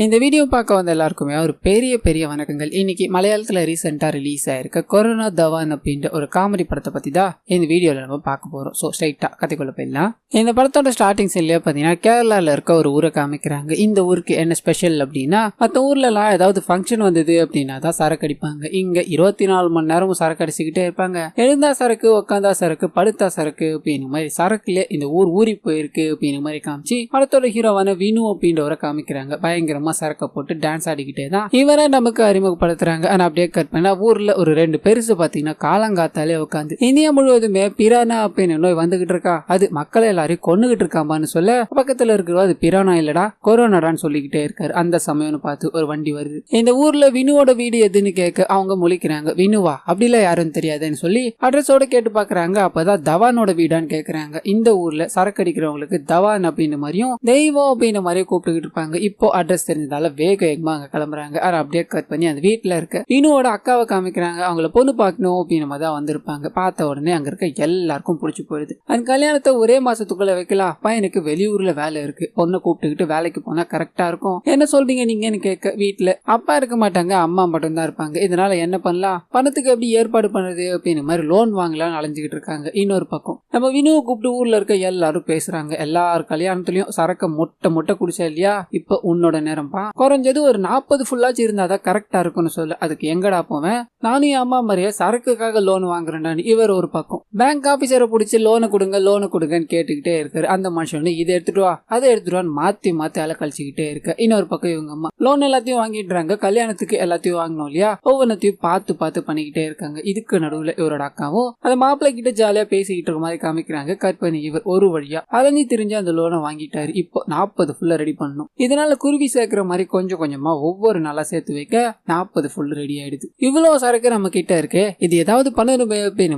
இந்த வீடியோ பார்க்க வந்த எல்லாருக்குமே ஒரு பெரிய வணக்கங்கள். இன்னைக்கு மலையாளத்தில் ரீசெண்டாக ரிலீஸ் ஆயிருக்க கொரோனா தவான் அப்படின்ற ஒரு காமெடி படத்தை பற்றி தான் இந்த வீடியோவில் நம்ம பார்க்க போகிறோம். ஸோ ஸ்ட்ரைட்டாக கதைக்குள்ள போயிடலாம். இந்த படத்தோட ஸ்டார்டிங் சீன்லேயே பார்த்தீங்கன்னா கேரளாவில் இருக்க ஒரு ஊரை காமிக்கிறாங்க. இந்த ஊருக்கு என்ன ஸ்பெஷல் அப்படின்னா, மற்ற ஊர்லலாம் ஏதாவது ஃபங்க்ஷன் வந்தது அப்படின்னா தான் சரக்கு அடிப்பாங்க. இங்கே 24 மணி நேரமும் சரக்கு அடிச்சுக்கிட்டே இருப்பாங்க. எழுந்தா சரக்கு, உட்காந்தா சரக்கு, படுத்தா சரக்கு அப்படின்னு மாதிரி சரக்குல இந்த ஊர் ஊறி போயிருக்கு அப்படின்னு மாதிரி காமிச்சு படத்தோட ஹீரோவான வினு அப்படின்றவரை காமிக்கிறாங்க. பயங்கரமா சரக்க போட்டு டான்ஸ் ஆடிக்கிட்டே தான் இவரை நமக்கு அறிமுகப்படுத்துறாங்க. ஆனா அப்படியே கட் பண்ணா ஊர்ல ஒரு 2 பெருசு பாத்தீங்கன்னா காலங்காத்தாலே உட்காந்து இந்தியா முழுவதுமே பிரானா அப்படின்னு நோய் வந்துகிட்டு இருக்கா, அது மக்களை எல்லாரையும் கொன்னுகிட்டு இருக்காமான்னு சொல்ல, பக்கத்துல இருக்கிற அது பிரானா இல்லடா கொரோனாடான்னு சொல்லிக்கிட்டே இருக்காரு. அந்த சமயம்னு பார்த்து ஒரு வண்டி வருது. இந்த ஊர்ல வினுவோட வீடு எதுன்னு கேட்க அவங்க முழிக்கிறாங்க. வினுவா அப்படிலாம் யாரும் தெரியாதுன்னு சொல்லி அட்ரஸோட கேட்டு பாக்குறாங்க. அப்பதான் தவானோட வீடான்னு கேக்குறாங்க. இந்த ஊர்ல சரக்கு அடிக்கிறவங்களுக்கு தவான் அப்படின்னு மாதிரியும் தெய்வம் அப்படின்னு மாதிரியும் கூப்பிட்டுக்கிட்டு இருப்பாங்க. இப்போ அட்ரஸ் தெரிஞ்சதால வேகமா அங்க கிளம்புறாங்க. அப்படியே கட் பண்ணி அந்த வீட்டுல இருக்க வினுவோட அக்காவை காமிக்கிறாங்க. அவங்கள பொண்ணு பார்க்கணும் அப்படின்னு தான் வந்திருப்பாங்க. பார்த்த உடனே அங்க இருக்க எல்லாருக்கும் பிடிச்சி போயிடுது. அந்த கல்யாணத்தை ஒரே மாசத்துக்குள்ள வைக்கலாம், பையனுக்கு வெளியூர்ல வேலை இருக்கு, பொண்ணை கூப்பிட்டுக்கிட்டு வேலைக்கு போனா கரெக்டா இருக்கும், என்ன சொல்றீங்க நீங்கன்னு கேட்க வீட்டுல அப்பா இருக்க மாட்டாங்க, அம்மா மட்டும் தான் இருப்பாங்க. இதனால என்ன பண்ணலாம், பணத்துக்கு எப்படி ஏற்பாடு பண்றது அப்படின்னு மாதிரி லோன் வாங்கலாம்னு அலைஞ்சுக்கிட்டு இருக்காங்க. இன்னொரு பக்கம் நம்ம வினுவை கூப்பிட்டு ஊர்ல இருக்க எல்லாரும் பேசுறாங்க. எல்லார் கல்யாணத்துலயும் சரக்க மொட்டை குடிச்சா இல்லையா, இப்ப உன்னோட நேரம்பா, குறைஞ்சது ஒரு 40 ஃபுல்லாச்சு இருந்தாதான் கரெக்டா இருக்கும்னு சொல்ல, அதுக்கு எங்கடா போவேன், நானும் என் அம்மா மாதிரியே சரக்குக்காக லோன் வாங்குறேன். இவர் ஒரு பக்கம் பேங்க் ஆபீசரை பிடிச்சி லோனை கொடுங்கன்னு கேட்டுக்கிட்டே இருக்காரு. அந்த மனுஷன் இதை எடுத்துட்டு வா அதை எடுத்துட்டு மாத்தி அலை கழிச்சுக்கிட்டே இருக்கு. இன்னொரு பக்கம் இவங்க அம்மா லோன் எல்லாத்தையும் வாங்கிடுறாங்க. கல்யாணத்துக்கு எல்லாத்தையும் வாங்கணும் இல்லையா, ஒவ்வொன்றத்தையும் பார்த்து பண்ணிக்கிட்டே இருக்காங்க. இதுக்கு நடுவுல இவரோட அக்காவும் அந்த மாப்பிள்ளை கிட்ட ஜாலியா பேசிக்கிட்டு இருக்க மாதிரி காமிக்கிறாங்க. கட் பண்ணி இவர் ஒரு வழியா அலைஞ்சி தெரிஞ்சு அந்த லோனை வாங்கிட்டாரு. இப்போ 40 ஃபுல்லா ரெடி பண்ணணும். இதனால குருவி சேர்க்கிற மாதிரி கொஞ்சம் கொஞ்சமா ஒவ்வொரு நாளா சேர்த்து வைக்க 40 ஃபுல் ரெடி ஆயிடுது. இவ்வளவு சரக்கு நம்ம கிட்ட இருக்கு, இது ஏதாவது பண்ணணும்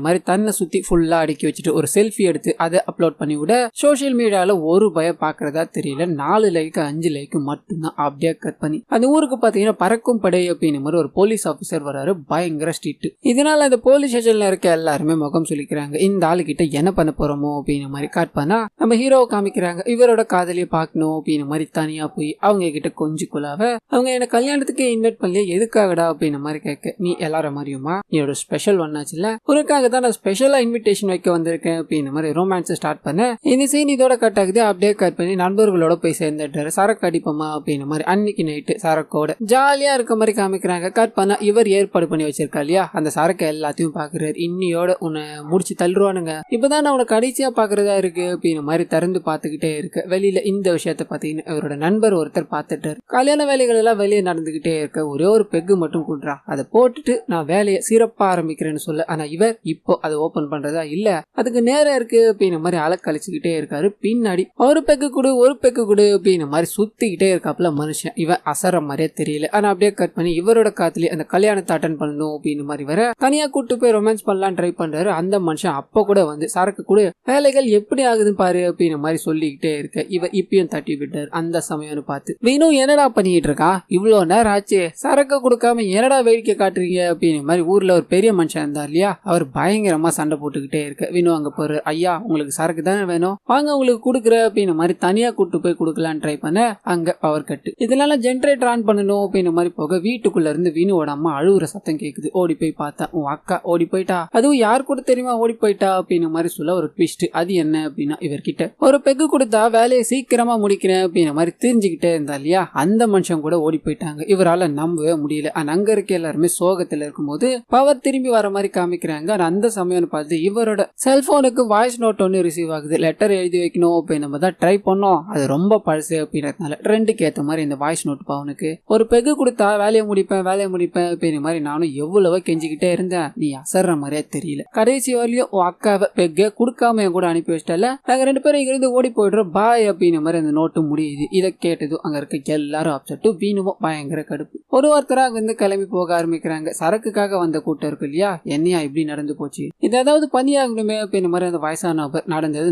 மாதிரி தன்னை சுத்தி ஃபுல்லா அடுக்கி வச்சுட்டு ஒரு செல்ஃபி எடுத்து அதை அப்லோட் பண்ணி விட சோசியல் மீடியால ஒரு பயம் பாக்குறதா தெரியல. 4 லைக் 5 லைக் மட்டும்தான். அப்படியே கட் பண்ணி அந்த ஊருக்கு பாத்தீங்கன்னா பறக்கும் படை அப்படின்னு மாதிரி ஒரு போலீஸ் ஆபீசர் வராரு. பயங்கர ஸ்ட்ரிக்ட். இதனால அந்த போலீஸ் ஸ்டேஷன்ல இருக்க எல்லாருமே முகம் சொல்லிக்கிறாங்க. இந்த ஆளு கிட்ட என்ன பண்ண போறோமோ அப்படின்னு மாதிரி கட் பண்ணா நம்ம ஹீரோவை காமிக்கிறாங்க. இவரோட காதலியை பார்க்கணும் அப்படின்னு மாதிரி தனியா போய் அவங்க கிட்ட கொஞ்சம் குழாவ, அவங்க என்ன கல்யாணத்துக்கு இன்வைட் பண்ணல எதுக்காகடா அப்படின்னு மாதிரி கேட்க, நீ எல்லார மாதிரியுமா, நீயோட ஸ்பெஷல் ஒன்னாச்சுல, உனக்காக தான் நான் ஸ்பெஷலா இன்விடேஷன் வைக்க வந்திருக்கேன் அப்படின்னு மாதிரி ரொமான்ஸ் ஸ்டார்ட் பண்ண இந்த சீன் இதோட கட் ஆகுது. அப்படியே கட் பண்ணி நண்பர்களோட போய் சேர்ந்துட்டாரு. சரக்கு அடிப்போமா அப்படின்னு மாதிரி அன்னைக்கு நைட்டு சரக்கோட ஜாலியா இருக்க மாதிரி காமிக்கிறாங்க. கட் பண்ணா இவர் ஏற்பாடு பண்ணி வச்சிருக்கா இல்லையா, அந்த சரக்கு எல்லாத்தையும் பாக்குறாரு. இன்னியோட உன்னை முடிச்சு தள்ளுவானுங்க, இப்பதான் நான் உனக்கு கடைசியா பாக்குறதா இருக்கு அப்படின்னு மாதிரி திறந்து பாத்துக்கிட்டே இருக்கு. வெளியில இந்த விஷயத்த பாத்தீங்கன்னா இவரோட நண்பர் ஒருத்தர் பார்த்துட்டாரு. கல்யாண வேலைகள் எல்லாம் வெளியே நடந்துகிட்டே இருக்க ஒரே ஒரு பெக்கு மட்டும் கொடுறா, அதை போட்டுட்டு நான் வேலையை சிறப்பா ஆரம்பிக்கிறேன்னு சொல்ல, ஆனா இவர் இப்போ அதை ஓபன் பண்றதா இல்ல, அதுக்கு நேரம் இருக்கு அப்படின்னு மாதிரி அலக்கழிச்சுக்கிட்டே இருக்காரு. பின்னாடி ஒரு பெக்கு கொடு அப்படின்னு மாதிரி சுத்திக்கிட்டே இருக்காப்புல மனுஷன். இவன் அசர மாதிரியே தெரியல. ஆனா அப்படியே கட் பண்ணி இவரோட காத்துலயே அந்த கல்யாணத்தை அட்டன் பண்ணணும் அப்படின்னு மாதிரி வர தனியா கூட்டு போய் ரொமான்ஸ் பண்ணலாம் ட்ரை பண்றாரு. அந்த மனுஷன் அப்ப கூட வந்து சரக்கு கூட வேலைகள் எப்படி ஆகுதுன்னு பாரு அப்படின்னு மாதிரி சொல்லிக்கிட்டே இருக்க, இவ இப்பயும் தட்டி விட்டாரு. அந்த சமயம்னு பார்த்து வினு என்னடா பண்ணிட்டு இருக்கா, இவ்வளவு நேரம் ஆச்சு சரக்கு கொடுக்காம என்னடா வேடிக்கை காட்டுறீங்க அப்படின்னு மாதிரி ஊர்ல ஒரு பெரிய மனுஷன் இருந்தார் இல்லையா, அவர் பயங்கரமா சண்டை போட்டுக்கிட்டே இருக்க. வினு அங்க போற, ஐயா உங்களுக்கு சரக்கு தானே வேணும், வாங்க உங்களுக்கு கொடுக்குற அப்படின்னு மாதிரி தனியா கூட்டு போய் கொடுக்கலான்னு ட்ரை பண்ண அங்க பவர் கட்டு. இதனால ஜென்ரேட்டர் ஆன் பண்ணணும் அப்படின்னு மாதிரி போக வீட்டுக்குள்ள இருந்து வினுவோட அம்மா அழுகுற சத்தம் கேக்குது. ஓடி போய் பார்த்தா உன் அக்கா ஓடி போயிட்டா, அதுவும் யார் கூட தெரியுமா ஓடி போயிட்டா அப்படின்னு மாதிரி சொல்ல ஒரு ட்விஸ்ட். அது என்ன அப்படின்னா, இவர்கிட்ட ஒரு பெக்கு கொடுத்தா வேலையை சீக்கிரமா முடிக்கிறேன் அப்படின்னு மாதிரி தெரிஞ்சுக்கிட்டே இருந்தா இல்லையா, அந்த மனுஷன் கூட ஓடி போயிட்டாங்க. இவரால நம்பவே முடியல. அங்க இருக்க எல்லாருமே சோகத்துல இருக்கும்போது பவர் திரும்பி வர மாதிரி காமிக்கிறாங்க. அந்த சமயம் பார்த்து இவரோட செல்போனுக்கு வாய்ஸ் நோட் ஒன்னு ரிசீவ் ஆகுது. லெட்டர் எழுதி வைக்கணும் அப்படின்னு நம்ம தான் ட்ரை பண்ணோம், அது ரொம்ப பழசு அப்படின்றதுனால ட்ரெண்டுக்கு ஏற்ற மாதிரி இந்த வாய்ஸ் நோட் பவனுக்கு ஒரு பெக்கு கொடுத்தா வேலையை முடிப்பேன் அப்படின்னு மாதிரி நானும் எவ்வளவோ கெஞ்சிக்கிட்டே இருந்தேன், நீ அசர்ற மாதிரியே தெரியல, கடைசி வரலையும் அக்காவை பெக்க கொடுக்காம என் கூட அனுப்பி வச்சிட்டல, நாங்க 2 பேரும் இங்க இருந்து ஓடி போயிடுறோம் பாய் அப்படின்னு மாதிரி அந்த நோட்டு முடியுது. இதை கேட்டதும் அங்க இருக்க எல்லாரும் அப்செட்டும் வீணுவும் பயங்கர கடுப்பு. ஒருத்தரா அங்க இருந்து கிளம்பி போக ஆரம்பிக்கிறாங்க. சரக்குக்காக வந்த கூட்டம் இருக்கு இல்லையா, என்னையா இப்படி நடந்து போச்சு, இது ஏதாவது பண்ணியாகணுமே அப்படின்னு மாதிரி அந்த வயசானவர்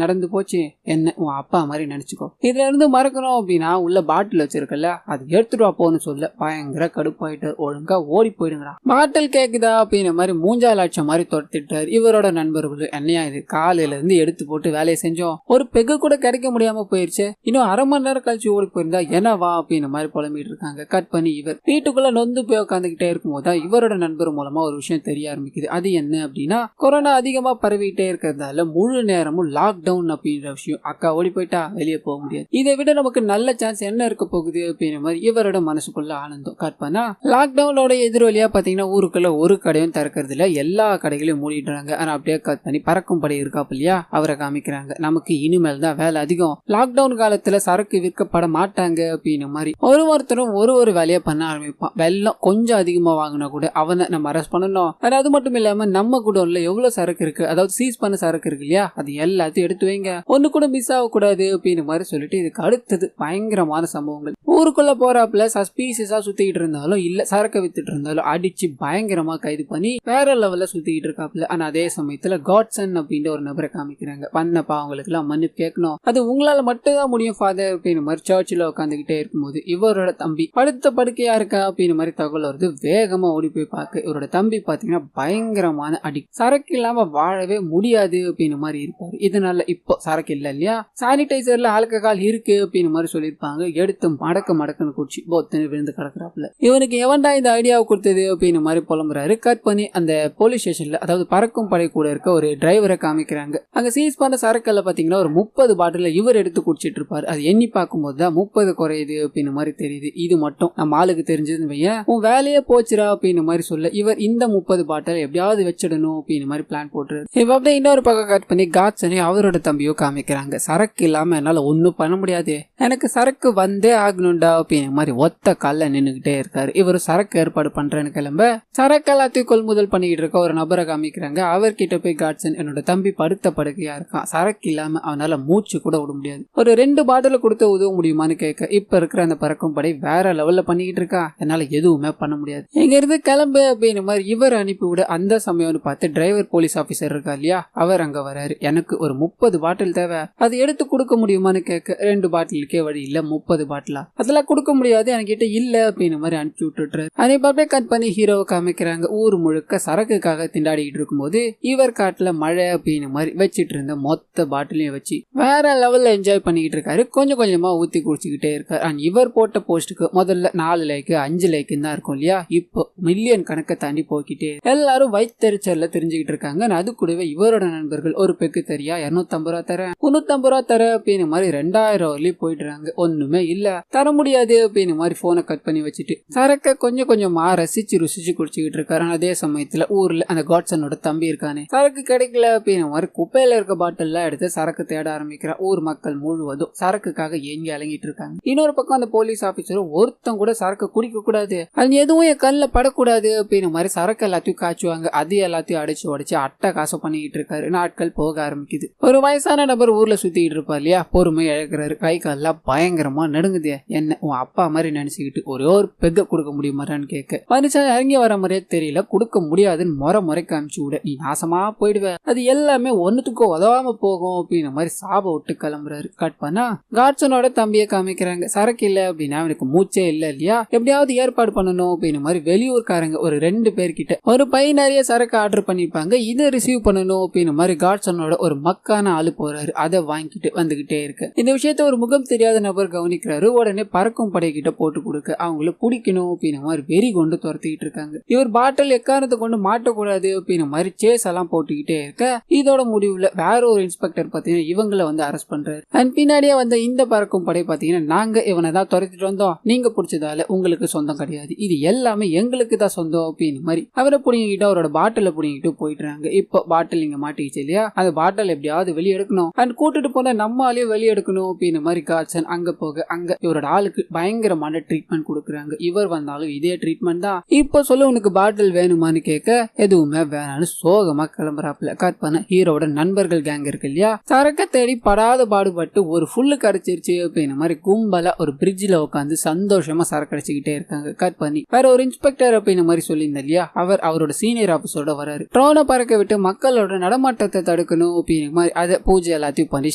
நடந்து போச்சு, என்ன உன் அப்பா மாதிரி நினைச்சுக்கோ, இதுல இருந்து மறக்கணும் அப்படின்னா உள்ள பாட்டில் வச்சிருக்கல அது எடுத்துட்டு போன்னு சொல்ல பயங்கர கடுப்பாயிட்டு ஒழுங்கா ஓடி போயிடுங்கடா, பாட்டில் கேக்குதா அப்படின்னு மாதிரி மூஞ்சால் ஆட்சம் மாதிரி தொடுத்துட்டாரு. இவரோட நண்பர்கள் என்னையா இது காலையில இருந்து எடுத்து போட்டு வேலையை செஞ்சோம், ஒரு பெகு கூட கிடைக்க முடியாம போயிருச்சு, இன்னும் 1/2 மணி நேரம் கழிச்சு ஓடி போயிருந்தா என்னவா அப்படின்னு மாதிரி புலம்பிட்டு இருக்காங்க. கட் பண்ணி இவர் வீட்டுக்குள்ள நொந்து போய் உட்காந்துக்கிட்டே இருக்கும்போது தான் இவரோட நண்பர் மூலமா ஒரு விஷயம் தெரிய ஆரம்பிக்குது. அது என்ன அப்படின்னா, கொரோனா அதிகமா பரவிட்டே இருக்கிறதால முழு நேரமும் லாக்டவுன் அப்படின்ற விஷயம். அக்கா ஓடி போயிட்டா வெளியே போக முடியாது, இதை விட நமக்கு நல்ல சான்ஸ் என்ன இருக்க போகுது அப்படின்ற மாதிரி இவரோட மனசுக்குள்ள ஆனந்தம். கட் பண்ணா லாக்டவுனோட எதிரொலியா பாத்தீங்கன்னா ஊருக்குள்ள ஒரு கடையும் திறக்கிறது இல்ல, எல்லா கடைகளையும் மூடிடுறாங்க. ஆனா அப்படியே கட் பண்ணி பறக்கும் படை இருக்காப்பு இல்லையா, அவரை காமிக்கிறாங்க. நமக்கு இனிமேல் தான் வேலை அதிகம், லாக்டவுன் காலத்துல சரக்கு விற்கப்பட மாட்டாங்க அப்படின்னு மாதிரி ஒருத்தரும் ஒரு வேலையை பண்ண ஆரம்பிப்பான். வெள்ளம் கொஞ்சம் அதிகமா வாங்கினா கூட அவனை நம்ம அரெஸ்ட் பண்ணணும். அது மட்டும் இல்லாம நம்ம குடோன்ல எவ்வளவு சரக்கு இருக்கு, அதாவது சீஸ் பண்ண சரக்கு இருக்கு இல்லையா, அது எல்லாத்தையும் எடுத்து வைங்க, ஒண்ணு கூட மிஸ் ஆகக்கூடாது அப்படின்னு மாதிரி சொல்லிட்டு இதுக்கு அடுத்தது பயங்கரமான சம்பவங்கள். ஊருக்குள்ள போறாப்புல சஸ்பீசியஸா சுத்திக்கிட்டு இருந்தாலும் இல்ல சரக்கு வித்துட்டு இருந்தாலும் அடிச்சு பயங்கரமா கைது பண்ணி வேற லெவல்ல சுத்திக்கிட்டு இருக்காப்புல. ஆனா அதே சமயத்துல காட்சன் அப்படின்ற ஒரு நபரை காமிக்கிறாங்க. பண்ண பாவங்களுக்கு எல்லாம் மன்னிப்பு கேட்கணும், அது உங்களால மட்டும் தான் முடியும் ஃபாதர் அப்படின்னு மாதிரி சர்ச்சில் உட்காந்துக்கிட்டே இருக்கும்போது இவரோட தம்பி படுத்த படுக்கையா இருக்கா அப்படின்னு மாதிரி தகவல் வருது. வேகமா ஓடி போய் பார்க்க இவரோட தம்பி பாத்தீங்கன்னா பயங்கரமான அடி, சரக்கு இல்லாம வாழவே முடியாது அப்படின்னு மாதிரி இருப்பாரு. இதனால இப்போ சரக்கு இல்ல இல்லையா, சானிடைசர்ல ஆல்கஹால் இருக்கு அப்படின்னு மாதிரி சொல்லியிருப்பாங்க. எடுத்து மடக்குன்னு குடிச்சு போத்துன்னு விழுந்து கிடக்குறாப்புல. இவனுக்கு எவன்டா இந்த ஐடியாவை கொடுத்தது அப்படின்னு மாதிரி புலம்புறாரு. கட் பண்ணி அந்த போலீஸ் ஸ்டேஷன்ல, அதாவது பறக்கும் படை கூட இருக்க ஒரு டிரைவரை காமிக்கிறாங்க. அங்க சீஸ் பண்ண சரக்குல பாத்தீங்கன்னா ஒரு 30 பாட்டில இவர் எடுத்து குடிச்சிட்டு இருப்பாரு. அது எண்ணி பார்க்கும்போது தான் 30 குறையுது அப்படின்னு மாதிரி தெரியுது. இது மட்டும் நம்ம ஆளுக்கு தெரிஞ்சதுன்னு வையன், உன் வேலையே போச்சுரா அப்படின்னு மாதிரி சொல்ல இவர் இந்த 30 பாட்டில் எப்படியாவது வச்சிடணும் அப்படின்னு மாதிரி பிளான் போட்டுரு. இப்ப அப்படியே இன்னொரு பக்கம் கட் பண்ணி காட்சனே அவரோட தம்பியோ காமிக்கிறாங்க. சரக்கு இல்லாம என்னால ஒன்னும் பண்ண முடியாது, எனக்கு சரக்கு வந்தே ஆகணும்டா அப்படின்னு மாதிரி ஒத்த கால்ல நின்னுகிட்டே இருக்காரு. இவரு சரக்கு ஏற்பாடு பண்றேன்னு கிளம்ப சரக்கு எல்லாத்தையும் கொள்முதல் பண்ணிக்கிட்டு இருக்க ஒரு நபரை காமிக்கிறாங்க. அவர்கிட்ட போய் காட்சன், என்னோட தம்பி படுத்த படுக்கையா இருக்கான், சரக்கு இல்லாம அவனால மூச்சு கூட விட முடியாது, ஒரு 2 பாட்டில கொடுத்து உதவ முடியுமான்னு கேட்க இப்ப இருக்கிற அந்த பறக்கும் படை வேற லெவல்ல பண்ணிக்கிட்டு இருக்கா, என்னால எதுவுமே பண்ண முடியாது, இங்க இருந்து கிளம்பு அப்படின்னு மாதிரி இவர் அனுப்பி விட அந்த சமயம்னு பார்த்து டிரைவர் போலீஸ் ஆபீசர் இருக்கா இல்லையா, அவர் அங்க வராரு. எனக்கு ஒரு 30 பாட்டில் தேவை, அது எடுத்து கொடுக்க முடியுமான்னு கேட்க 2 பாட்டிலுக்கே வழி இல்ல, 30 பாட்டிலா, அதெல்லாம் கொடுக்க முடியாது என்கிட்ட இல்ல அப்படின்னு மாதிரி அனுப்பிச்சு விட்டுட்டு அனுப்பி கட் பண்ணி ஹீரோவை காமிக்கிறாங்க. ஊர் முழுக்க சரக்குக்காக திண்டாடிட்டு இருக்கும்போது இவர் காட்டுல மழை அப்படின்னு மாதிரி வச்சிட்டு இருந்த மொத்த பாட்டிலையும் வச்சு வேற லெவல்ல என்ஜாய் பண்ணிக்கிட்டு இருக்காரு. கொஞ்சம் கொஞ்சமா ஊத்தி குடிச்சுக்கிட்டே இருக்காரு. அண்ட் இவர் போட்ட போஸ்டுக்கு முதல்ல 4 லைக் 5 லைக் தான் இருக்கும் இல்லையா, இப்போ மில்லியன் கணக்கை தாண்டி போய்கிட்டே எல்லாரும் வயிற்றுச்சல்ல தெரிஞ்சுக்கிட்டு இருக்காங்க. அது கூடவே இவரோட நண்பர்கள் ஒரு பெக்கு தெரியா 250 ரூபா தர 350 ரூபா தர அப்படின்னு மாதிரி 2000 வரலையும் போயிடுறாங்க. ஒண்ணுமே இல்ல தர முடியாது அப்படின்னு மாதிரி போனை கட் பண்ணி வச்சுட்டு சரக்க கொஞ்சம் கொஞ்சமா ரசிச்சு ருசிச்சு குடிச்சுக்கிட்டு இருக்காரு. அதே சமயத்துல ஊர்ல அந்த காட்சனோட தம்பி இருக்கானே, சரக்கு கிடைக்கல அப்படின்னு மாதிரி குப்பையில இருக்க பாட்டில் எடுத்து சரக்கு தேட ஆரம்பிக்கிறார். ஊர் மக்கள் முழுவதும் சரக்குக்காக ஏங்கி அலங்கிட்டு இருக்காங்க. இன்னொரு பக்கம் அந்த போலீஸ் ஆபீசர் ஒருத்தன் கூட சரக்கு குடிக்க கூடாது, அது எதுவும் என் கண்ணுல படக்கூடாது அப்படின்னு மாதிரி சரக்கு எல்லாத்தையும் காய்ச்சுவாங்க. அது எல்லாத்தையும் அடிச்சு உடைச்சு அட்டை காசு பண்ணிக்கிட்டு இருக்காரு. நாட்கள் போக ஆரம்பிக்குது. ஒரு வயசான நபர் ஊர்ல சுத்திட்டு இருப்பார் இல்லையா, பொறுமை இழக்கிறாரு. கை கால்லாம் பயங்கரமா நடுங்குது. என்ன உன் அப்பா மாதிரி நினைச்சுக்கிட்டு ஒரே ஒரு பெக்க கொடுக்க முடியுமான்னு கேட்க மனுஷன் இறங்கி வர மாதிரியே தெரியல, கொடுக்க முடியாதுன்னு முறை காமிச்சு விட நீ நாசமா போயிடுவ, அது எல்லாமே ஒன்னுத்துக்கும் உதவாம போகும் அப்படின்னு மாதிரி சாப விட்டு கிளம்புறாரு. கட் பண்ணா காட்சனோட தம்பியை காமிக்கிறாங்க. சரக்கு இல்ல அப்படின்னா அவனுக்கு மூச்சே இல்ல இல்லையா, எப்படியாவது ஏற்பாடு பண்ணணும் அப்படின்னு மாதிரி வெளியூர்காரங்க ஒரு 2 பேர்கிட்ட ஒரு பை நிறைய சரக்கு ஆர்டர் பண்ணிருப்பாங்க, இதை ரிசீவ் பண்ணணும் அப்படின்னு மாதிரி காட்சனோட ஒரு மக்கான ஆளு போறாரு. அதை வாங்கிட்டு வந்துகிட்டே இருக்கு. இந்த விஷயத்த ஒரு முகம் தெரியாத நபர் கவனிக்கிறாரு. உடனே பறக்கும் படை கிட்ட போட்டு கொடுக்க அவங்கள பிடிக்கணும் அப்படின்னு மாதிரி வெறி கொண்டு துரத்திக்கிட்டு இருக்காங்க. இவர் பாட்டில் எக்காரணத்தை கொண்டு மாட்டக்கூடாது அப்படின்னு மாதிரி சேஸ் எல்லாம் போட்டுக்கிட்டே இருக்க இதோட முடிவுல வேற ஒரு இன்ஸ்பெக்டர் பாத்தீங்கன்னா இவங்களை வந்து அரெஸ்ட் பண்றாரு. அண்ட் பின்னாடியே வந்த இந்த பறக்கும் படை பாத்தீங்கன்னா நாங்க இவனை தான் துரத்திட்டு வந்தோம், நீங்க பிடிச்சதால உங்களுக்கு சொந்தம் கிடையாது, இது எல்லாமே எங்களுக்கு தான் சொந்தம் அப்படின்னு மாதிரி அவரை புடிங்கிட்டு அவரோட பாட்டில புடிங்கிட்டு போயிட்டுறாங்க. இப்போ பாட்டில் இங்க மாட்டிக்கிச்சு இல்லையா, அந்த பாட்டில் எப்படியாவது வெளியே எடுக்கணும் அண்ட் கூட்டிட்டு போன நம்மளாலே வெளியே எடுக்கணும் அப்படின்னு மாதிரி காட்சன் அங்க போக அங்க இவரோட ஆளுக்கு பயங்கரமான ட்ரீட்மெண்ட் கொடுக்குறாங்க. இவர் வந்தாலும் இதே ட்ரீட்மெண்ட் தான். இப்போ சொல்ல உனக்கு பாட்டில் வேணுமான்னு கேட்க எதுவுமே வேணான்னு சோகமா கிளம்புறாப்புல. கட் பண்ண ஹீரோட நண்பர்கள் கேங் இருக்கு இல்லையா, சரக்க தேடி படாத பாடுபட்டு ஒரு ஃபுல்லு கிடைச்சிருச்சு அப்படின்னு மாதிரி கும்பலா ஒரு பிரிட்ஜில் உட்காந்து சந்தோஷமா சரக்கு அடிச்சுக்கிட்டே இருக்காங்க. கட் பண்ணி வேற ஒரு இன்ஸ்பெக்டர் அப்படின்னு மாதிரி சொல்லியிருந்தா இல்லையா, அவர் அவரோட சீனியர் ஆபீஸரோட வராரு. ட்ரோனை பறக்க விட்டு மக்களோட நடமாட்டத்தை தடுக்கணும் அப்படின்னு மாதிரி அதை பூஜை எல்லாத்தையும் பண்ணி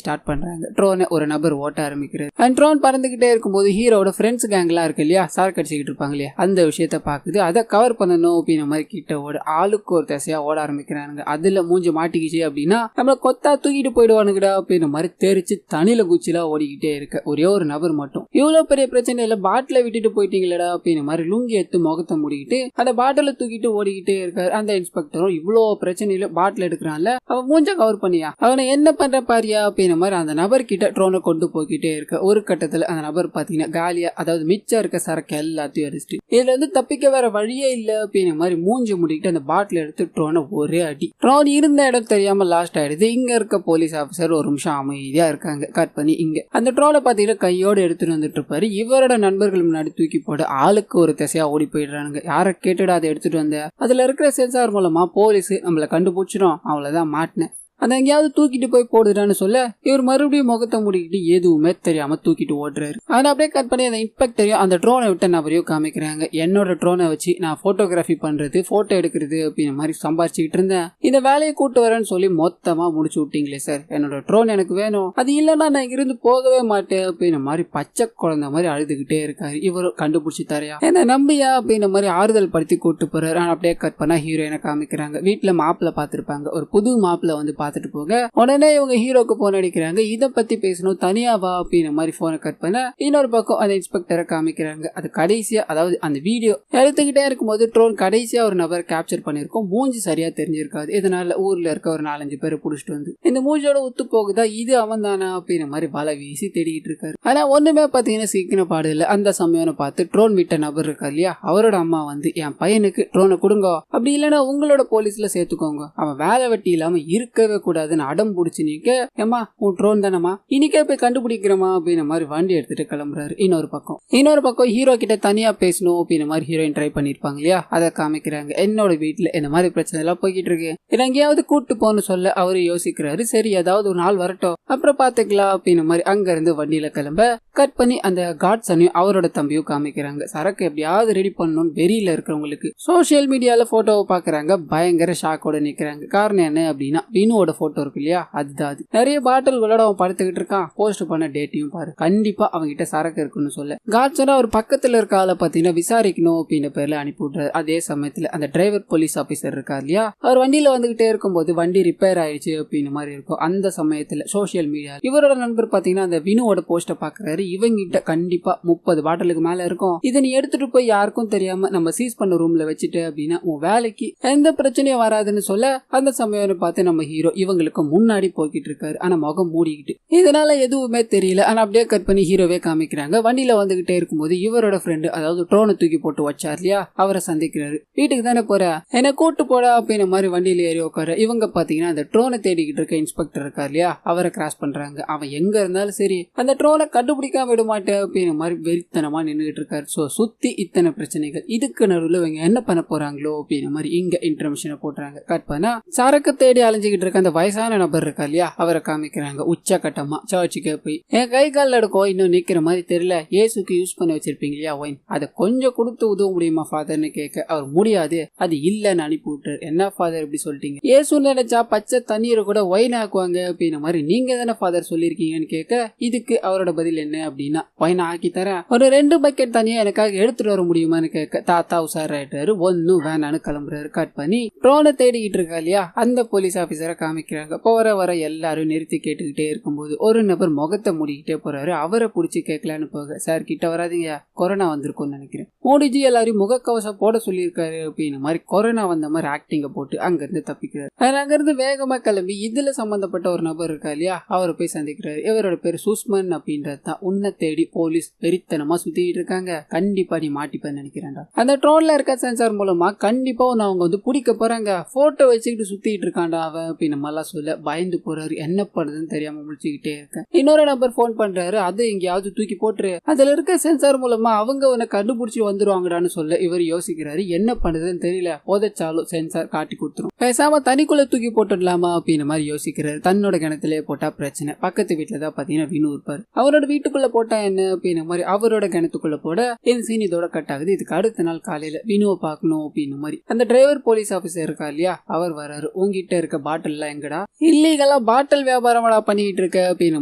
ஸ்டார்ட் பண்றாங்க. ட்ரோனை ஒரு நபர் ஓட்ட ஆரம்பிக்கிறார். அண்ட் ட்ரோன் பறந்துகிட்டே இருக்கும்போது ஹீரோட ஃப்ரெண்ட்ஸ் கேங்லாம் இருக்கு இல்லையா, சரக்கு அடிச்சுக்கிட்டு இருப்பாங்க இல்லையா, அந்த விஷயத்த பாக்குது. அதை கவர் பண்ணணும் அப்படின்ற மாதிரி கிட்ட ஓட ஆளுக்கு ஒரு திசையா ஓட ஆரம்பிக்கிறாங்க. அதுல மூஞ்சி மாட்டிக்கிச்சு அப்படின்னா நம்மள கொத்தா தூக்கிட்டு போயிடுவானுங்கடா அப்படின்ற மாதிரி தெரிச்சு தனியில குச்சிலா ஓடிக்கிட்டே இருக்க ஒரே ஒரு நபர் மட்டும் இவ்வளவு பெரிய பிரச்சனை இல்ல, பாட்டில விட்டுட்டு போயிட்டீங்களா அப்படின்னு மாதிரி லுங்கி எடுத்து முகத்தை மூடிக்கிட்டு அந்த பாட்டில தூக்கிட்டு ஓடிக்கிட்டே இருக்காரு. அந்த இன்ஸ்பெக்டரும் இவ்வளவு பிரச்சனையில பாட்டில் எடுக்கிறான்ல, அவன் மூஞ்ச கவர் பண்ணியா, அவனை என்ன பண்ற பாரியா அப்படின்னு மாதிரி அந்த நபர் கிட்ட ட்ரோனை கொண்டு போய்கிட்டே இருக்க ஒரு கட்டத்துல அந்த நபர் பாத்தீங்கன்னா காலியா, அதாவது மிச்சம் இருக்க சரக்கு எல்லாத்தையும் அடிச்சுட்டு இதுல இருந்து தப்பிக்க வேற வழியே இல்ல அப்படின்னு மாதிரி மூஞ்சி முடிக்கிட்டு அந்த பாட்டில் எடுத்து ட்ரோனை ஒரே அடி. ட்ரோன் இருந்த இடம் தெரியாம லாஸ்ட் ஆயிடுது. இங்க இருக்க போலீஸ் ஆபீசர் ஒரு நிமிஷம் அமைதியா இருக்காங்க. கட் பண்ணி இங்க அந்த ட்ரோனை பாத்தீங்கன்னா கையோட எடுத்துட்டு வந்துட்டு இருப்பாரு. இவரோட நண்பர்கள் முன்னாடி தூக்கி போட ஆளுக்கு ஒரு திசையா ஓடி போயிடுறாங்க. யார கேட்டுடா அதை எடுத்துட்டு வந்த, அதுல இருக்கிற சென்சார் மூலமா போலீஸ் நம்மள கண்டுபிடிச்சிடும், அவ்வளவுதான் மாட்டினேன், அதை எங்கேயாவது தூக்கிட்டு போய் போடுறான்னு சொல்ல இவர் மறுபடியும் முகத்தை முடிக்கிட்டு எதுவுமே தெரியாம தூக்கிட்டு ஓடுறாரு. அதை அப்படியே கட் பண்ணி அந்த இன்ஸ்பெக்டரையும் அந்த ட்ரோனை விட்ட நபரையும் காமிக்கிறாங்க. என்னோட ட்ரோனை வச்சு நான் போட்டோகிராஃபி பண்றது, போட்டோ எடுக்கிறது அப்படின்னு மாதிரி சம்பாதிச்சுக்கிட்டு இருந்தேன், இந்த வேலையை கூட்டு வரேன்னு சொல்லி மொத்தமா முடிச்சு விட்டீங்களே சார், என்னோட ட்ரோன் எனக்கு வேணும், அது இல்லைன்னா நான் இங்கிருந்து போகவே மாட்டேன் அப்படின்னு மாதிரி பச்சை குழந்தை மாதிரி அழுதுகிட்டே இருக்காரு. இவரும் கண்டுபிடிச்சி தரையா என்ன நம்பியா அப்படின்னு மாதிரி ஆறுதல் படுத்தி கூட்டு போறாரு. ஆனா அப்படியே கட் பண்ணா ஹீரோயினை காமிக்கிறாங்க. வீட்டுல மாப்பிள்ள பாத்துருப்பாங்க, ஒரு புது மாப்பிள்ள வந்து பார்த்துட்டு போக உடனே இவங்க ஹீரோக்கு போன் அடிக்கிறாங்க. இதை பத்தி பேசணும், தனியா வா அப்படின்னு மாதிரி போனை கட் பண்ண இன்னொரு பக்கம் அந்த இன்ஸ்பெக்டரை காமிக்கிறாங்க. அது கடைசியா, அதாவது அந்த வீடியோ எடுத்துக்கிட்டே இருக்கும்போது ட்ரோன் கடைசியா ஒரு நபர் கேப்சர் பண்ணிருக்கோம். மூஞ்சி சரியா தெரிஞ்சிருக்காது. இதனால ஊர்ல இருக்க ஒரு 4-5 பேரை புடிச்சிட்டு வந்து இந்த மூஞ்சியோட உத்து போகுதா, இது அவன் தானா அப்படின்னு மாதிரி வலை வீசி தேடிக்கிட்டு இருக்காரு. ஆனா ஒண்ணுமே பாத்தீங்கன்னா சீக்கிரம் பாடு இல்ல. அந்த சமயம் பார்த்து ட்ரோன் விட்ட நபர் இருக்கா இல்லையா, அவரோட அம்மா வந்து என் பையனுக்கு ட்ரோனை கொடுங்க, அப்படி இல்லைன்னா உங்களோட போலீஸ்ல சேர்த்துக்கோங்க, அவன் வேலை வெட்டி இல்லாம இருக்கவே கூடாதுன்னு அடம் பிடிச்சு நீக்க, ஏமா உன் ட்ரோன் தானமா, இன்னைக்கே போய் கண்டுபிடிக்கிறமா அப்படின்னு மாதிரி வண்டி எடுத்துட்டு கிளம்புறாரு. இன்னொரு பக்கம் ஹீரோ கிட்ட தனியா பேசணும் அப்படின்னு மாதிரி ஹீரோயின் ட்ரை பண்ணிருப்பாங்க இல்லையா, அதை காமிக்கிறாங்க. என்னோட வீட்டுல இந்த மாதிரி பிரச்சனை எல்லாம் போய்கிட்டு இருக்கு, இதை எங்கேயாவது கூட்டு போன்னு சொல்ல அவரு யோசிக்கிறாரு. சரி ஏதாவது ஒரு நாள் வரட்டும், அப்புறம் பாத்துக்கலாம் அப்படின்னு மாதிரி அங்க இருந்து வண்டியில கிளம்ப கட் பண்ணி அந்த காட்ஸனையும் அவரோட தம்பியும் காமிக்கிறாங்க. சரக்கு எப்படியாவது ரெடி பண்ணணும்னு வெறியில இருக்கிறவங்களுக்கு சோசியல் மீடியால போட்டோவை பாக்குறாங்க. பயங்கர ஷாக்கோட நிக்கிறாங்க. காரணம் என்ன அப்படின்னா வினுவோட போட்டோ இருக்கு இல்லையா, அதுதான் அது. நிறைய பாட்டில் விளையாட அவன் படுத்துக்கிட்டு இருக்கான். போஸ்ட் பண்ண டேட்டையும் பாரு, கண்டிப்பா அவங்க கிட்ட சரக்கு இருக்குன்னு சொல்ல காட்ஸனா ஒரு பக்கத்துல இருக்க ஆளை பாத்தீங்கன்னா விசாரிக்கணும் அப்படின்ற பேர்ல அனுப்பி விடுறாரு. அதே சமயத்துல அந்த டிரைவர் போலீஸ் ஆபீசர் இருக்கார் இல்லையா, அவர் வண்டியில வந்துகிட்டே இருக்கும்போது வண்டி ரிப்பேர் ஆயிடுச்சு அப்படின்னு மாதிரி இருக்கும். அந்த சமயத்துல சோசியல் மீடியா இவரோட நண்பர் பாத்தீங்கன்னா அந்த வினுவோட போஸ்ட பாக்குறாரு. இவங்கிட்ட கண்டிப்பா 30 பாட்டிலுக்கு மேல இருக்கும், இதை நீ எடுத்துட்டு போய் யாருக்கும் தெரியாம நம்ம சீஸ் பண்ண ரூம்ல வச்சுட்டு அப்படின்னா உன் வேலைக்கு எந்த பிரச்சனையும் வராதுன்னு சொல்ல அந்த சமயம் பார்த்து நம்ம ஹீரோ இவங்களுக்கு முன்னாடி போய்கிட்டு இருக்காரு. ஆனா முகம் மூடிக்கிட்டு, இதனால எதுவுமே தெரியல. ஆனா அப்படியே கட் பண்ணி ஹீரோவே காமிக்கிறாங்க. வண்டியில வந்துகிட்டே இருக்கும்போது இவரோட ஃப்ரெண்டு, அதாவது ட்ரோனை தூக்கி போட்டு வச்சார் இல்லையா, அவரை சந்திக்கிறாரு. வீட்டுக்கு தானே போற, என்ன கூட்டு போடா அப்படின்னு மாதிரி வண்டியில ஏறி உட்கார இவங்க பாத்தீங்கன்னா அந்த ட்ரோனை தேடிக்கிட்டு இருக்க இன்ஸ்பெக்டர் இருக்கார் இல்லையா, அவரை கிராஸ் பண்றாங்க. அவன் எங்க இருந்தாலும் சரி அந்த ட்ரோனை கண்டுபிடிக்காம விட மாட்டேன் அப்படின்னு மாதிரி வெறித்தனமா நின்றுட்டு இருக்காரு. சோ சுத்தி இத்தனை பிரச்சனைகள், இதுக்கு நடுவில் இவங்க என்ன பண்ண போறாங்களோ அப்படின்னு மாதிரி இங்க இன்டர்மிஷனை போட்டுறாங்க. கட் பண்ணா சரக்கு தேடி அலைஞ்சுக்கிட்டு இருக்க அந்த வயசான நபர் இருக்கா இல்லையா, அவரை காமிக்கிறாங்க. உச்சகட்டமா சர்ச்சுக்கே போய் என் கை காலில் எடுக்கும் இன்னும் நிக்கிற மாதிரி தெரியல, ஏசுக்கு யூஸ் பண்ண வச்சிருப்பீங்க இல்லையா ஒயின், அதை கொஞ்சம் கொடுத்து உதவ முடியுமா ஃபாதர்னு கேட்க அவர் முடியாது, அது இல்லன்னு அனுப்பி விட்டார். என்ன ஃபாதர் இப்படி சொல்லிட்டீங்க, ஏசு நினைச்சா பச்சை தண்ணீரை கூட ஒயின் ஆக்குவாங்க அப்படின்னு மாதிரி நீங்க தானே ஃபாதர் சொல்லிருக்கீங்கன்னு கேட்க இதுக்கு அவரோட பதில் என்ன அப்படின்னா, ஒயின் ஆக்கி தரேன், ஒரு 2 பக்கெட் தனியா எனக்காக எடுத்துட்டு வர முடியுமான்னு கேட்க தாத்தா உசாராயிட்டாரு. ஒன்னும் வேணான்னு கிளம்புறாரு. கட் பண்ணி ட்ரோனை தேடிக்கிட்டு இருக்கா இல்லையா அந்த போலீஸ் ஆபீசரை காமிக்கிறாங்க. போற வர எல்லாரும் நிறுத்தி கேட்டுக்கிட்டே இருக்கும்போது ஒரு நபர் முகத்தை மூடிக்கிட்டே போறாரு. அவரை புடிச்சு கேட்கலான்னு போக, சார் கிட்ட வராதிங்க, கொரோனா வந்திருக்கும்னு நினைக்கிறேன், மோடிஜி எல்லாரையும் முகக்கவசம் போட சொல்லியிருக்காரு அப்படின்னு மாதிரி கொரோனா வந்த மாதிரி ஆக்டிங்க போட்டு அங்க இருந்து தப்பிக்கிறாரு. அங்க இருந்து வேகமா கிளம்பி இதுல சம்பந்தப்பட்ட ஒரு நபர் இருக்கா இல்லையா, அவரை போய் சந்திக்கிறாரு. இவரோட பேர் சுஸ்மன் அப்படின்றது தான். உன்னை தேடி போலீஸ் வெறித்தனமா சுத்திட்டு இருக்காங்க, கண்டிப்பா நீ மாட்டிப்பேன்னு நினைக்கிறேன்டா, அந்த ட்ரோன்ல இருக்க சென்சார் மூலமா கண்டிப்பா அவங்க வந்து பிடிக்க போறாங்க, போட்டோ வச்சுக்கிட்டு சுத்திட்டு இருக்காண்டா அவன் அப்படின்னு நம்மளாம் சொல்ல பயந்து போறாரு. என்ன பண்ணுறதுன்னு தெரியாம முடிச்சுக்கிட்டே இருக்கேன். இன்னொரு நம்பர் போன் பண்றாரு, அது எங்கேயாவது தூக்கி போட்டுரு, அதுல இருக்க சென்சார் மூலமா அவங்க உன்னை கண்டுபிடிச்சி வந்துருவாங்கடான்னு சொல்ல இவர் யோசிக்கிறாரு. என்ன பண்ணுறதுன்னு தெரியல, போதச்சாலும் சென்சார் காட்டி கொடுத்துரும், பேசாம தனிக்குள்ள தூக்கி போட்டுடலாமா அப்படின்னு மாதிரி யோசிக்கிறாரு. தன்னோட கிணத்துலயே போட்டா பிரச்சனை. பக்கத்து வீட்டுல தான் பாத்தீங்கன்னா வினு இருப்பாரு. அவரோட வீட்டுக்குள்ள போட்டா என்ன அப்படின்னு மாதிரி அவரோட கிணத்துக்குள்ள போட இந்த சீன் இதோட கட் ஆகுது. இதுக்கு அடுத்த நாள் காலையில வினுவை பார்க்கணும் அப்படின்னு மாதிரி அந்த டிரைவர் போலீஸ் ஆபீசர் இருக்கா இல்லையா, அவர் வராரு. உங்ககிட்ட இருக்க பாட்டில் எல்லாம் எங்கடா, இல்லீகலா பாட்டில் வியாபாரமாடா பண்ணிட்டு இருக்க அப்படின்னு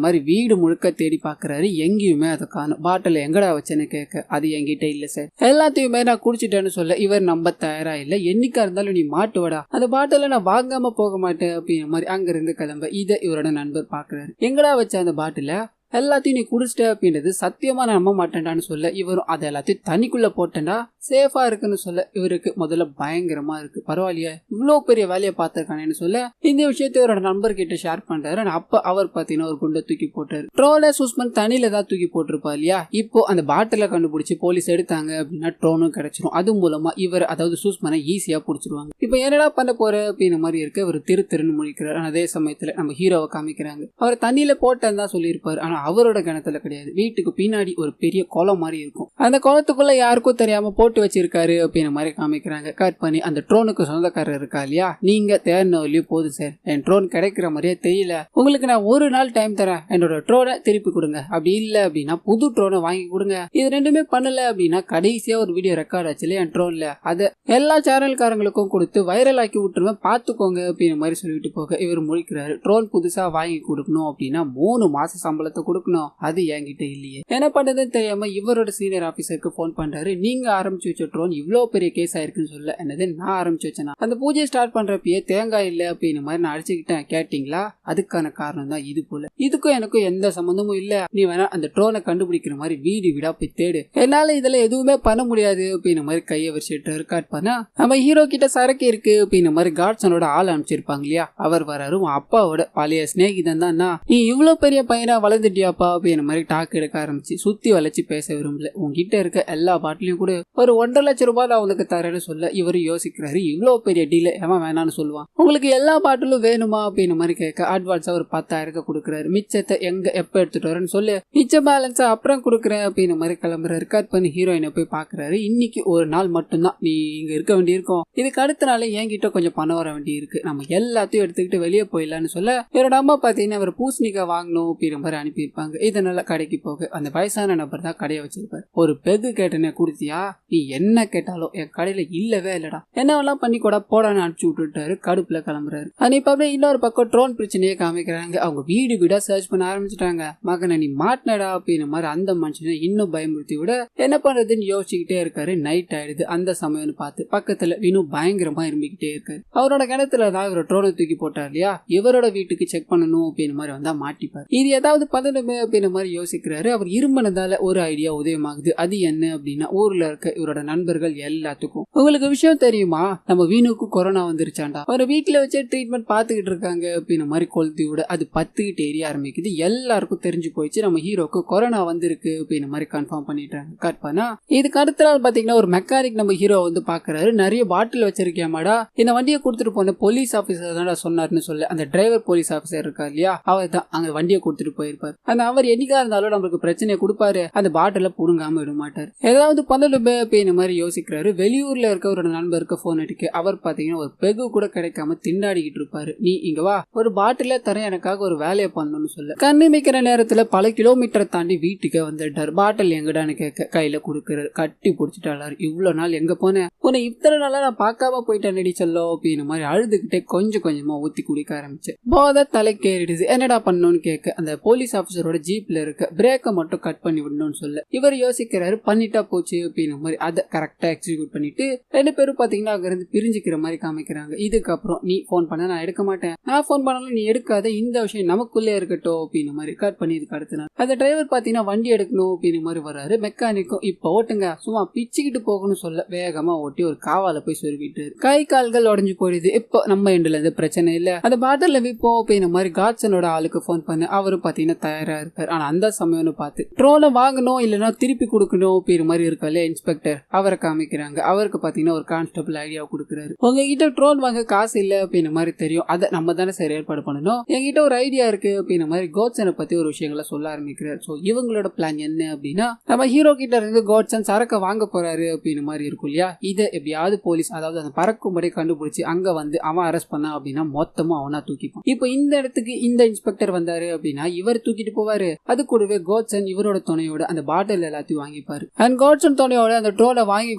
மாதிரி வீடு முழுக்க தேடி பாக்குறாரு. எங்கேயுமே அதை காணும். பாட்டில் எங்கடா வச்சேன்னு கேட்க, அது என்கிட்ட இல்ல சார், எல்லாத்தையுமே நான் குடிச்சிட்டேன்னு சொல்ல இவர் நம்ப தயாரா இல்ல. என்னைக்கா இருந்தாலும் நீ மாட்டுவடா, அந்த பாட்டில நான் வாங்காம போக மாட்டேன் அப்படின்னு மாதிரி அங்க இருந்து கிளம்ப இதை இவரோட நண்பர் பாக்குறாரு. எங்கடா வச்ச அந்த பாட்டில, எல்லாத்தையும் நீ குடிச்சிட்ட அப்படின்றது சத்தியமா நான் நம்ப மாட்டேன்டான்னு சொல்ல இவரும் அதை எல்லாத்தையும் தண்ணிக்குள்ள போட்டேன்டா சேஃபா இருக்குன்னு சொல்ல இவருக்கு முதல்ல பயங்கரமா இருக்கு. பரவாயில்லையே இவ்வளவு பெரிய வேலையை பார்த்திருக்கானேன்னு சொல்ல இந்த விஷயத்தை இவரோட நண்பர் கிட்ட ஷேர் பண்றாரு. அப்ப அவர் பாத்தீங்கன்னா ஒரு குண்டை தூக்கி போட்டாரு. ட்ரோனை சூஸ்மன் தண்ணியில தான் தூக்கி போட்டிருப்பா இல்லையா, இப்போ அந்த பாட்டில கண்டுபிடிச்சு போலீஸ் எடுத்தாங்க அப்படின்னா ட்ரோனும் கிடைச்சிரும். அது மூலமா இவர் அதாவது சூஸ்மனை ஈஸியா புடிச்சிருவாங்க. இப்ப என்னடா பண்ண போற அப்படின்னு மாதிரி இருக்கு. அவர் திருன்னு முழிக்கிறார். அதே சமயத்துல நம்ம ஹீரோவை காமிக்கிறாங்க. அவர் தண்ணியில போட்டேன்னு தான் சொல்லியிருப்பாரு. ஆனா அவரோட கிணத்துல கிடையாது. வீட்டுக்கு பின்னாடி ஒரு பெரிய குளம் மாதிரி இருக்கும். அந்த குளத்துக்குள்ள யாருக்கும் தெரியாம போட்டு வச்சிருக்காரு அப்படின்னு மாதிரி காமிக்கிறாங்க. கட் பண்ணி அந்த ட்ரோனுக்கு சொந்தக்காரர் இருக்கா இல்லையா, நீங்க தேர்ன வழியோ போதும் சார், என் ட்ரோன் கிடைக்கிற மாதிரியே தெரியல, உங்களுக்கு நான் ஒரு நாள் டைம் தரேன், என்னோட ட்ரோனை திருப்பி கொடுங்க, அப்படி இல்ல அப்படின்னா புது ட்ரோனை வாங்கி கொடுங்க. இது ரெண்டுமே பண்ணல அப்படின்னா கடைசியா ஒரு வீடியோ ரெக்கார்ட் ஆச்சுல என் ட்ரோன்ல, அதை எல்லா சேனல்காரங்களுக்கும் கொடுத்து வைரல் ஆக்கி விட்டுருவேன் பாத்துக்கோங்க அப்படின்னு மாதிரி சொல்லிட்டு போக இவர் முழிக்கிறாரு. ட்ரோன் புதுசா வாங்கி கொடுக்கணும் அப்படின்னா 3 மாச சம்பளத்தை கொடுக்கணும், அது என்கிட்ட இல்லையே. என்ன பண்ணதுன்னு தெரியாம இவரோட சீனியர் ஆபீசருக்கு போன் பண்றாரு. நீங்க ஆரம்பிச்சு வச்ச ட்ரோன் இவ்வளவு பெரிய கேஸ் ஆயிருக்குன்னு சொல்ல, என்னது நான் ஆரம்பிச்சு வச்சேனா, அந்த பூஜை ஸ்டார்ட் பண்றப்பயே தேங்காய் இல்ல அப்படின்னு மாதிரி நான் அடிச்சுக்கிட்டேன், கேட்டீங்களா, அதுக்கான காரணம் தான் இது போல, இதுக்கும் எனக்கும் எந்த சம்பந்தமும் இல்ல, நீ வேணா அந்த ட்ரோனை கண்டுபிடிக்கிற மாதிரி வீடு வீடா போய் தேடு, என்னால இதுல எதுவுமே பண்ண முடியாது அப்படின்னு மாதிரி கையை வச்சுட்டு ரெக்கார்ட் பண்ணா நம்ம ஹீரோ கிட்ட சரக்கு இருக்கு அப்படின்னு மாதிரி காட்சனோட ஆள் அனுப்பிச்சிருப்பாங்க இல்லையா, அவர் வராரு. அப்பாவோட பழைய ஸ்நேகிதன் தான், நீ இவ்வளவு பெரிய பையனா வளர்ந்துட்டியாப்பா அப்படின்னு மாதிரி டாக் எடுக்க ஆரம்பிச்சு சுத்தி வளைச்சு பேச விரும்பல, உங்ககிட்ட இருக்க எல்லா பாட்டிலையும் கூட ஒரு 1.5 லட்சம் ரூபாய் நான் உனக்கு தரேன்னு சொல்ல இவரு யோசிக்கிறாரு. இவ்வளவு பெரிய டீல எவன் வேணான்னு சொல்லுவான், உங்களுக்கு எல்லா பாட்டிலும் வேணுமா அப்படின்னு மாதிரி கேட்க அட்வான்ஸா ஒரு 10,000 கொடுக்குறாரு. மிச்சத்தை எங்க எப்ப எடுத்துட்டு வரேன்னு சொல்லு, மிச்ச பேலன்ஸா அப்புறம் கொடுக்குறேன் அப்படின்னு மாதிரி கிளம்புறாரு. கட் பண்ணி ஹீரோயினை போய் பாக்குறாரு. இன்னைக்கு ஒரு நாள் மட்டும்தான் நீ இங்க இருக்க வேண்டியிருக்கும், இதுக்கு அடுத்த நாள் என்கிட்ட கொஞ்சம் பணம் வர வேண்டி இருக்கு, நம்ம எல்லாத்தையும் எடுத்துக்கிட்டு வெளியே போயிடலான்னு சொல்ல இவரோட அம்மா பாத்தீங்கன்னா அவர் பூசணிக்காய் வாங்கணும் அப்படிங்கிற மாதிரி அனுப்பியிருப்பாங்க. இதனால கடைக்கு போக அந்த வயசான நபர் தான் கடையை வச்சிருப்பாரு. ஒரு பெகு கேட்டனே குடுத்தியா, நீ என்ன கேட்டாலும் என் கடையில இல்லவே இல்லடா, என்னவெல்லாம் பண்ணி கூட போடான்னு அனுப்பிச்சு விட்டுட்டாரு. கடுப்புல கிளம்புறாரு. இப்ப அப்படியே இன்னொரு பக்கம் ட்ரோன் பிரச்சனையே காமிக்கிறாங்க. அவங்க வீடு வீடா சர்ச் பண்ண ஆரம்பிச்சுட்டாங்க. மகனை நீ மாட்டினடா அப்படின்னு மாதிரி அந்த மனுஷனை இன்னும் பயமுறுத்தி விட என்ன பண்றதுன்னு யோசிச்சுக்கிட்டே இருக்காரு. நைட் ஆயிடுது. அந்த சமயம்னு பார்த்து பக்கத்துல வினு பயங்கரமா இரும்பிக்கிட்டே இருக்காரு. அவரோட கிணத்துல தான் இவரோட ட்ரோனை தூக்கி போட்டார் இல்லையா, இவரோட வீட்டுக்கு செக் பண்ணணும் அப்படின்னு மாதிரி வந்தா மாட்டிப்பார். இது ஏதாவது பண்ணணுமே அப்படின்னு மாதிரி யோசிக்கிறாரு. அவர் இரும்பினதால ஒரு ஐடியா உதயமாகுது. அது என்ன அப்படின்னா, ஊர்ல இருக்க இவரோட நண்பர்கள் எல்லாத்துக்கும் உங்களுக்கு விஷயம் தெரியுமா, நம்ம வீணுக்கு கொரோனா வந்துருச்சாண்டா, அவர் வீட்டுல வச்சே ட்ரீட்மெண்ட் பாத்துக்கிட்டு இருக்காங்க அப்படின்னு மாதிரி கொளுத்தி விட அது 10கிட்ட எரிய ஆரம்பிக்குது. எல்லாருக்கும் தெரிஞ்சு போயிடுச்சு நம்ம ஹீரோக்கு கொரோனா வந்திருக்கு அப்படின்னு மாதிரி கன்ஃபார்ம் பண்ணிட்டாங்க. கட் பண்ணா இதுக்கு அடுத்த நாள் பாத்தீங்கன்னா ஒரு மெக்கானிக் நம்ம ஹீரோ வந்து பாக்குறாரு. நிறைய பாட்டில் வச்சிருக்கியாமாடா, இந்த வண்டியை கொடுத்துட்டு போன போலீஸ் ஆபீசர் தான் சொன்னார்னு சொல்ல அந்த டிரைவர் போலீஸ் ஆபீசர் இருக்கா இல்லையா, அவர் தான் அங்க வண்டியை கொடுத்துட்டு போயிருப்பாரு. அந்த அவர் என்னைக்கா இருந்தாலும் நம்மளுக்கு பிரச்சனையை கொடுப்பாரு, அந்த பாட்டில புடுங்காம விட மாட்டார், ஏதாவது பண்ணலுமே அப்படின்னு மாதிரி யோசிக்கிறாரு. வெளியூர்ல இருக்க ஒரு நண்பருக்கு போன் அடிக்க அவர் பாத்தீங்கன்னா ஒரு பெகு கூட கிடைக்காம திண்டாடிக்கிட்டு இருப்பாரு. நீ இங்க வா, ஒரு பாட்டில தர எனக்காக ஒரு வேலையை பண்ணணும்னு சொல்ல கண்ணிமைக்கிற நேரத்துல பல கிலோமீட்டர் தாண்டி வீட்டுக்கு வந்துட்டார். பாட்டில் எங்கடான்னு கேட்க கையில கொடுக்கிறாரு. கட்டி பிடிச்சிட்டாரு. இவ்வளவு நாள் எங்க போனேன், உன்னை இத்தனை நாளா நான் பார்க்காம போயிட்டேன் நடி சொல்லோ அப்படின்னு மாதிரி அழுதுகிட்டே கொஞ்சம் கொஞ்சமா ஊத்தி குடிக்க ஆரம்பிச்சேன். போத தலைக்கேறிடுது. என்னடா பண்ணணும்னு கேட்க அந்த போலீஸ் ஆபீசரோட ஜீப்ல இருக்க பிரேக்கை மட்டும் கட் பண்ணி விடணும்னு சொல்ல இவர் யோசிக்கிறாரு. பண்ணிட்டா போச்சு அப்படின்னு மாதிரி அதை கரெக்டா எக்ஸிக்யூட் பண்ணிட்டு 2 பேரும் பாத்தீங்கன்னா அங்க இருந்து பிரிஞ்சுக்கிற மாதிரி காமிக்கிறாங்க. இதுக்கப்புறம் நீ போன் பண்ண நான் எடுக்க மாட்டேன், நான் போன் பண்ணாலும் நீ எடுக்காத, இந்த விஷயம் நமக்குள்ளே இருக்கட்டும் அப்படின்னு மாதிரி கட் பண்ணி இதுக்கு அடுத்த நாள் அந்த டிரைவர் பாத்தீங்கன்னா வண்டி எடுக்கணும் அப்படின்னு மாதிரி வர்றாரு. மெக்கானிக்கும் இப்ப ஓட்டுங்க, சும்மா பிச்சுக்கிட்டு போகணும்னு சொல்ல வேகமா ஓட்டி ஒரு காவால போய் சொருவிட்டு கை கால்கள் உடஞ்சு போயிடுது. இப்போ நம்ம எண்டுல இருந்து பிரச்சனை இல்ல, அந்த பாட்டில் விப்போம் அப்படின்னு மாதிரி காட்சனோட ஆளுக்கு போன் பண்ண அவரு பாத்தீங்கன்னா தயாரா இருக்காரு. ஆனா அந்த சமயம்னு பார்த்து ட்ரோனை வாங்கணும் இல்லைன்னா திருப்பி கொடுக்கணும் அப்படின்னு மாதிரி இருக்கால இன்ஸ்பெக்டர், அவரை காமிக்கிறாங்க. அவருக்கு பாத்தீங்கன்னா ஒரு கான்ஸ்டபிள் ஐடியா கொடுக்குறாரு. உங்ககிட்ட ட்ரோன் வாங்க காசு இல்ல அப்படின்னு மாதிரி தெரியும், அதை நம்ம தானே சரி ஏற்பாடு பண்ணணும், என்கிட்ட ஒரு ஐடியா இருக்கு அப்படின்னு மாதிரி கோட்சனை பத்தி ஒரு விஷயங்களை சொல்ல ஆரம்பிக்கிறார். சோ இவங்களோட பிளான் என்ன அப்படின்னா, நம்ம ஹீரோ கிட்ட இருந்து கோட்சன் சரக்க வாங்க போறாரு அப்படின்னு மாதிரி இருக்கும் இல்லையா, இதை எப்படியாவது போலீஸ் அதாவது அந்த பறக்கும்படி கண்டுபிடிச்சு அங்க வந்து அவன் அரெஸ்ட் பண்ணா அப்படின்னா மொத்தமும் அவனா தூக்கிப்பான். இப்போ இந்த இடத்துக்கு இந்த இன்ஸ்பெக்டர் வந்தாரு அப்படின்னா இவர் தூக்கிட்டு போவாரு. அது கூடவே கோட்சன் இவரோட துணையோட அந்த பாட்டில் எல்லாத்தையும் வாங்கிப்பாரு. அண்ட் கோட்சன் துணையோட அந்த ட்ரோனை வாங்கி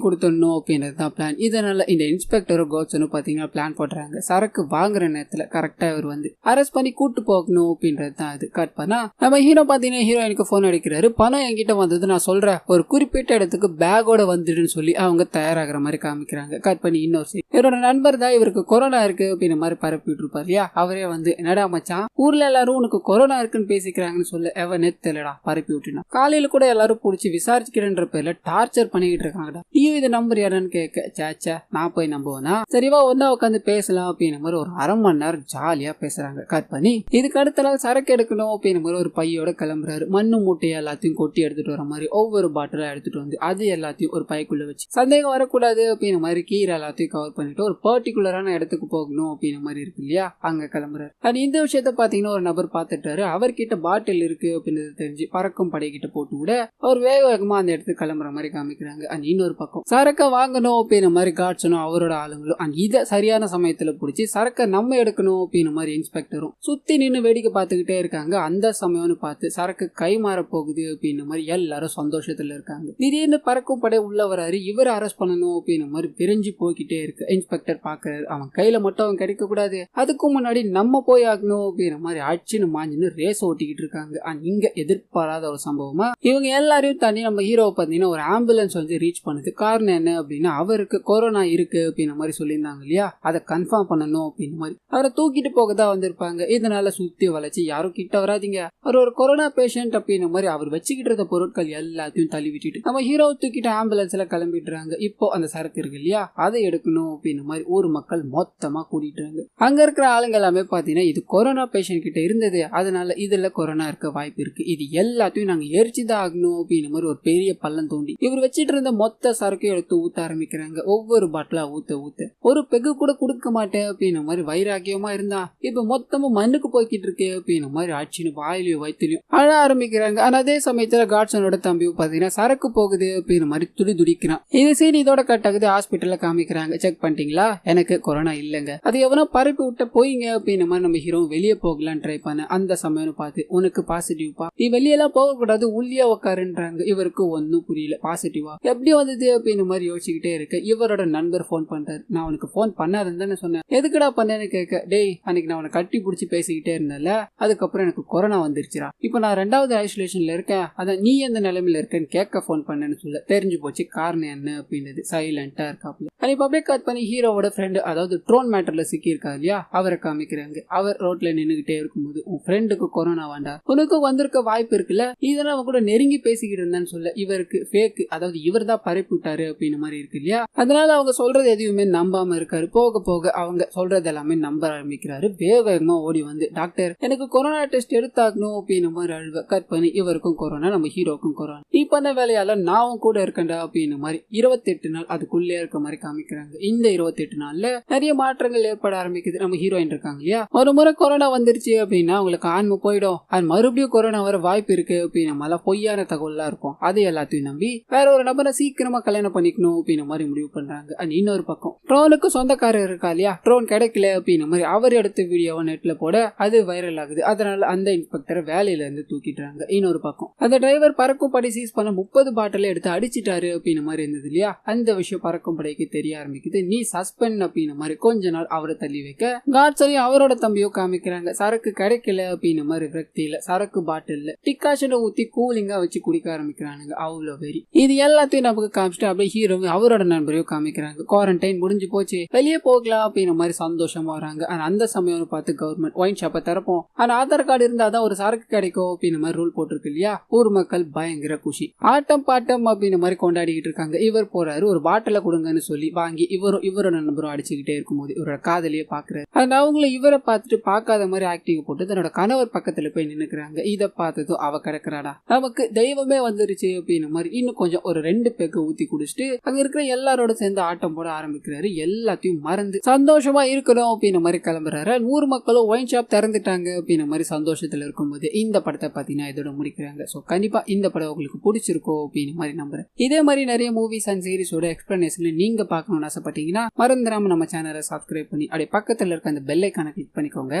கொடுத்துடணும் அப்படின்றது தான் பிளான். இதனால இந்த இன்ஸ்பெக்டரும் கோட்சனும் பாத்தீங்கன்னா பிளான் போடுறாங்க. சரக்கு வாங்குற நேரத்துல கரெக்டா இவர் வந்து அரெஸ்ட் பண்ணி கூட்டு போகணும் அப்படின்றது தான் அது. கட் பண்ணா நம்ம ஹீரோ பாத்தீங்கன்னா ஹீரோயினுக்கு போன் அடிக்கிறாரு. பணம் என்கிட்ட வந்தது நான் சொல்றேன், ஒரு குறிப்பிட்ட இடத்துக்கு பேக்கோட வந்துடுன்னு சொல்லி அவங்க தயாராகிற மாதிரி மாதிரி காமிக்கிறாங்க. கட் பண்ணி இன்னொரு சைடு இவரோட நண்பர் தான் இவருக்கு கொரோனா இருக்கு அப்படின்ற மாதிரி பரப்பிட்டு இருப்பார் இல்லையா. அவரே வந்து என்னடா மச்சான் ஊர்ல எல்லாரும் உனக்கு கொரோனா இருக்குன்னு பேசிக்கிறாங்கன்னு சொல்ல எவனே தெரியலடா பரப்பி விட்டுனா. காலையில கூட எல்லாரும் பிடிச்சி விசாரிச்சுக்கிறேன்ற பேர்ல டார்ச்சர் பண்ணிக்கிட்டு இருக்காங்கடா. நீயும் இது நம்பர் யாரான்னு கேட்க சேச்சா நான் போய் நம்புவேனா, சரிவா ஒன்னா உட்காந்து பேசலாம் அப்படின்ற மாதிரி ஒரு அரை மணி நேரம் ஜாலியா பேசுறாங்க. கட் பண்ணி இதுக்கு அடுத்த சரக்கு எடுக்கணும் அப்படின்ற மாதிரி ஒரு பையோட கிளம்புறாரு. மண்ணு மூட்டையை எல்லாத்தையும் கொட்டி எடுத்துட்டு வர மாதிரி ஒவ்வொரு பாட்டிலா எடுத்துட்டு வந்து அது எல்லாத்தையும் ஒரு பைக்குள்ள வச்சு சந்தேகம் வரக்கூடாது அப்படின்ற மாதிரி கீரை எல்லாத்தையும் கவர் பண்ணிட்டு ஒரு பர்டிகுலரான இடத்துக்கு போகணும் அப்படின்ற மாதிரி இருக்கு இல்லையா, அங்க கிளம்புறாரு. அண்ட் இந்த விஷயத்த பாத்தீங்கன்னா ஒரு நபர் பாத்துட்டாரு. அவர்கிட்ட பாட்டில் இருக்கு அப்படின்றது தெரிஞ்சு பறக்கும் படைக்கிட்ட போட்டு விட அவர் வேக வேகமா அந்த இடத்துக்கு கிளம்புற மாதிரி காமிக்கிறாங்க. அண்ட் இன்னொரு பக்கம் சரக்கை வாங்கணும் அப்படின்ற மாதிரி காட்சனும் அவரோட ஆளுங்களும் அண்ட் இதை சரியான சமயத்துல பிடிச்சி சரக்கை நம்ம எடுக்கணும் அப்படின்ற மாதிரி இன்ஸ்பெக்டரும் சுத்தி நின்று வேடிக்கை பார்த்துக்கிட்டே இருக்காங்க. அந்த சமயம்னு பார்த்து சரக்கு கை மாற போகுது அப்படின்ற மாதிரி எல்லாரும் சந்தோஷத்துல இருக்காங்க. திடீர்னு பறக்கும் படை உள்ள வராரு. இவரை அரெஸ்ட் பண்ணணும் அப்படின்ற மாதிரி பிரிஞ்சு போய்கிட்டே இருக்கு. இன்ஸ்பெக்டர் பாக்குறாரு. அவன் கையில மட்டும் அவன் கிடைக்க கூடாது, அதுக்கு முன்னாடி நம்ம போய் ஆகணும் அப்படின்ற மாதிரி அடிச்சுன்னு மாஞ்சுன்னு ரேஸ் ஓட்டிக்கிட்டு இருக்காங்க. அண்ட் இங்க எதிர்பாராத ஒரு சம்பவமா இவங்க எல்லாரையும் தாண்டி நம்ம ஹீரோவை பார்த்தீங்கன்னா ஒரு ஆம்புலன்ஸ் வந்து ரீச் பண்ணுது. காரணம் என்ன அப்படின்னா அவருக்கு கொரோனா இருக்கு அப்படின்ற மாதிரி சொல்லியிருந்தாங்க இல்லையா, அதை கன்ஃபார்ம் பண்ணணும் அப்படின்ற மாதிரி அவரை தூக்கிட்டு போக தான் வந்திருப்பாங்க. இதனால சுத்தி வளைச்சு யாரும் கிட்ட வராதிங்க, அவர் ஒரு கொரோனா பேஷண்ட் அப்படின்ற மாதிரி அவர் வச்சுக்கிட்டு இருந்த பொருட்கள் எல்லாத்தையும் தள்ளி விட்டுட்டு நம்ம ஹீரோ தூக்கிட்டு ஆம்புலன்ஸ்ல கிளம்பிட்டுறாங்க. இப்போ அந்த சரக்கு இருக்கு இல்லையா அதை எடுக்கணும் அப்படின்ற மாதிரி ஊர் மக்கள் மொத்தமா கூட்டிட்டுறாங்க. அங்க இருக்கிற ஆளுங்க எல்லாமே பாத்தீங்கன்னா இது கொரோனா பேஷண்ட் கிட்ட இருந்தது, அதனால இதுல கொரோனா இருக்க வாய்ப்பு இருக்கு, இது எல்லாத்தையும் நாங்க எரிச்சுதான் ஆகணும் அப்படின்ற மாதிரி ஒரு பெரிய பள்ளம் தோண்டி இவர் வச்சிட்டு இருந்த மொத்த சரக்கையும் எடுத்து ஊத்த ஆரம்பிக்கிறாங்க. ஒவ்வொரு பாட்டிலா ஊத்த ஊத்த ஒரு பெகு கூட கொடுக்க மாட்டேன் அப்படின்ற மாதிரி வைராக்கியமா இருந்தா இப்ப மொத்தமும் மண்ணுக்கு போய்கிட்டு இருக்கே அப்படின்ற மாதிரி ஆட்சின்னு வாயிலையும் வயிற்றுலையும் அழ ஆரம்பிக்கிறாங்க. ஆனா அதே சமயத்துல காட்சனோட தம்பியும் பாத்தீங்கன்னா சரக்கு போகுது அப்படின்ற மாதிரி துடி துடிக்கிறான். இது சீன் இதோட கட் ஆகுது. ஹாஸ்பிட்டல்ல காமிக்கிறாங்க. செக் பண்ணிட்டீங்களா, எனக்கு கொரோனா இல்லங்க, அது எவனோ பரப்பி விட்ட போயிங்க அப்படின்ற மாதிரி நம்ம ஹீரோ வெளியே போகலான்னு ட்ரை பண்ண அந்த சமயம் பார்த்து உனக்கு பாசிட்டிவ் பா, நீ வெளியெல்லாம் போக கூடாது உள்ளியா உட்காருன்றாங்க. இவருக்கு ஒன்னும் புரியல. பாசிட்டிவா எப்படி வந்தது அப்படின்ற மாதிரி யோசிச்சுக்கிட்டே இருக்க இவரோட நண்பர் போன் பண்றாரு. நான் உனக்கு போன் பண்ணாதுன்னு தானே சொன்னேன், எதுக்குடா பண்ணேன்னு கேட்க, டேய் அன்னைக்கு நான் உனக்கு கட்டி பிடிச்சி பேசிக்கிட்டே இருந்தேன்ல, அதுக்கப்புறம் எனக்கு கொரோனா வந்துருச்சுரா, இப்ப நான் 2வது ஐசோலேஷன்ல இருக்கேன், அதான் நீ எந்த நிலைமையில இருக்கேன்னு கேட்க போன் பண்ணேன்னு சொல்ல தெரிஞ்சு போச்சு காரணம் என்ன அப்படின்றது. சைலண்டா இருக்காப்ல. இப்ப அப்படியே கட் பண்ணி ஹீரோவோட ஃப்ரெண்டு அதாவது ட்ரோன் மேட்டர்ல சிக்கி இருக்கா இல்லையா அவரை காமிக்கிறாங்க. அவர் ரோட்ல நின்னுகிட்டே இருக்கும்போது உன் ஃப்ரெண்டுக்கு கொரோனா வேண்டா, உனக்கு வந்திருக்க வாய்ப்பு இருக்குல்ல, இதெல்லாம் அவன் கூட நெருங்கி பேசிக்கிட்டு இருந்தான்னு சொல்ல இவருக்கு ஃபேக், அதாவது இவர் தான் பரப்பி விட்டாரு அப்படின்னு மாதிரி இருக்கு இல்லையா. அதனால அவங்க சொல்றது எதுவுமே நம்பாம இருக்காரு. போக போக அவங்க சொல்றது எல்லாமே நம்ப ஆரம்பிக்கிறாரு. வேகமா ஓடி வந்து டாக்டர் எனக்கு கொரோனா டெஸ்ட் எடுத்தாகணும் அப்படின்னு மாதிரி அழுவ. கட் பண்ணி இவருக்கும் கொரோனா நம்ம ஹீரோக்கும் கொரோனா, நீ பண்ண வேலையால நான் கூட இருக்கேன்டா அப்படின்னு மாதிரி 28 நாள் அதுக்குள்ளே இருக்க மாதிரி காமிக்கிறாங்க. இந்த 28 நாள்ல நிறைய மாற்றங்கள் ஏற்பட ஆரம்பிக்குது. நம்ம ஹீரோயின் இருக்காங்க இல்லையா, ஒரு முறை கொரோனா வந்துருச்சு அப்படின்னா அவங்களுக்கு ஆன்மை போயிடும், அது மறுபடியும் கொரோனா வர வாய்ப்பு இருக்கு அப்படின்னு நம்மளால பொய்யான தகவல்லாம் இருக்கும். அது எல்லாத்தையும் நம்பி வேற ஒரு நபரை சீக்கிரமா கல்யாணம் பண்ணிக்கணும் அப்படின்னு மாதிரி முடிவு பண்றாங்க. அண்ட் இன்னொரு பக்கம் ட்ரோனுக்கு சொந்தக்காரர் இருக்கா இல்லையா, ட்ரோன் கிடைக்கல அப்படின்னு மாதிரி அவர் எடுத்த வீடியோவை நெட்ல போட அது வைரல் ஆகுது. அதனால அந்த இன்ஸ்பெக்டரை வேலையில இருந்து தூக்கிடுறாங்க. இன்னொரு பக்கம் அந்த டிரைவர் பறக்கும் படை சீஸ் பண்ண 30 பாட்டில எடுத்து அடிச்சிட்டாரு அப்படின்னு மாதிரி இருந்தது இல்லையா, அந்த விஷயம் பறக்கும் படைக்கு தெரிய ஆரம்பிக்குது. நீ சஸ்பெண்ட் அப்படின்னு மாதிரி கொஞ்ச நாள் அவரை தள்ளி வைக்க காட்சரையும் அவரோட தம்பியும் காமிக்கிறாங்க. சரக்கு கிடைக்கல அப்படின்னு மாதிரி விரக்தியில சரக்கு பாட்டில் டிகாஷனை ஊத்தி கூலிங்கா வச்சு குடிக்க ஆரம்பிக்கிறானுங்க. அவ்வளோ வெறி. இது எல்லாத்தையும் நமக்கு காமிச்சிட்டு அப்படியே ஹீரோ அவரோட நண்பரையும் காமிக்கிறாங்க. குவாரண்டைன் முடிஞ்சு போச்சு, வெளியே போகலாம் அப்படின்ற மாதிரி சந்தோஷமா வராங்க. ஆனா அந்த சமயம் பார்த்து கவர்மெண்ட் ஒயின் ஷாப்பை திறப்போம், ஆனா ஆதார் கார்டு இருந்தாதான் ஒரு சரக்கு கிடைக்கும் அப்படின்னு மாதிரி ரூல் போட்டிருக்கு இல்லையா. ஊர் மக்கள் பயங்கர குஷி, ஆட்டம் பாட்டம் அப்படின்னு மாதிரி கொண்டாடிக்கிட்டு இருக்காங்க. இவர் போறாரு, ஒரு பாட்டில கொடுங்கன்னு சொல்லி வாங்கி இவரோட நண்பரும் அடிச்சுக்கிட்டே இருக்கும்போது இவரோட காதலியே பாக்குறாரு. அந்த அவங்களும் இவரை பார்த்துட்டு பார்க்காத மாதிரி ஆக்டிங் போட்டு தன்னோட கணவர் பக்கத்துல போய் நின்னுக்கிறாங்க. இதை பார்த்ததும் அவ கிடக்குறாடா நமக்கு தெய்வமே வந்துருச்சு அப்படின்னு மாதிரி இன்னும் கொஞ்சம் ஒரு 2 பேக்கு ஊத்தி குடிச்சிட்டு அங்க இருக்கிற எல்லாரோட சேர்ந்து ஆட்டம் போட ஆரம்பிக்கிறாரு. எல்லாத்தையும் மறந்து சந்தோஷமா இருக்கணும் அப்படின்னு மாதிரி கிளம்புறாரு. ஊர் மக்களும் ஒயின் ஷாப் திறந்துட்டாங்க அப்படின்னு மாதிரி சந்தோஷத்துல இருக்கும்போது இந்த படத்தை பார்த்தீங்கன்னா இதோட முடிக்கிறாங்க. ஸோ கண்டிப்பா இந்த படம் உங்களுக்கு பிடிச்சிருக்கோம் அப்படின்னு மாதிரி நம்புறேன். இதே மாதிரி நிறைய மூவிஸ் அண்ட் சீரிஸோட எக்ஸ்பிளனேஷன் நீங்க பார்க்கணும்னு ஆசைப்பட்டீங்கன்னா மறந்துடாம நம்ம சேனலை சப்ஸ்கிரைப் பண்ணி அப்படியே பக்கத்துல இருக்க அந்த பெல் ஐகானை கிளிக் பண்ணிக்கோங்க.